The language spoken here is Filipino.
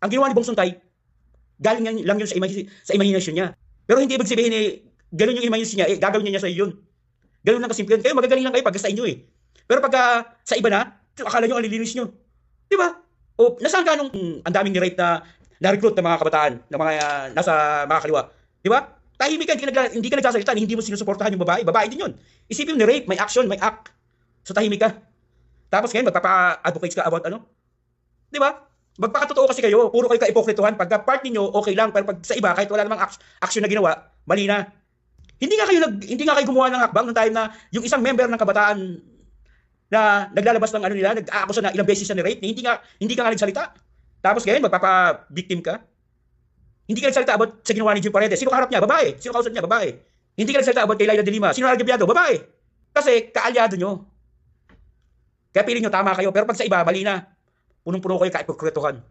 Ang ginawa ni Bong Suntay, galing lang yun sa imagination niya. Pero hindi ibig sabihin ganun yung imagination niya, gagawin niya sa iyo yun. Ganun lang kasimple. Kayo magagaling lang kayo pag sa inyo Pero pag sa iba na, akala nyo ang lilinis nyo. Di ba? O nasaan ka nung ang daming ni-rape na recruit ng mga kabataan, ng mga nasa mga kaliwa. Di ba? Tahimik ka, hindi ka nagsasalita, hindi mo sinusuportahan yung babae. Babae din yun. Isipin mo ni-rape, may action, may act. So tahimik ka. Tapos ngayon, magpapa-advocates ka about ano? Di ba? Magpakatotoo kasi kayo, puro kayo ka-ipokrituhan. Pagka part ninyo, okay lang, pero pag sa iba, kahit wala namang action na ginawa, mali na. Hindi nga kayo gumawa ng hakbang ng time na yung isang member ng kabataan na naglalabas ng ano nila, nag-aakusa na ilang beses na ni-rape, hindi ka nga nagsalita. Tapos ngayon, magpapa-victim ka. Hindi ka nagsalita about sa ginawa ni Jim Paredes. Sino kaharap niya? Babae. Sino kausap niya? Babae. Hindi ka nagsalita about kay Laila de Lima. Sino nagabyado? Babae. Kasi kaalyado nyo. Kaya piling nyo, tama kayo. Pero pag sa iba, mali na. Punong-puno kayo ka-ipokrituhan.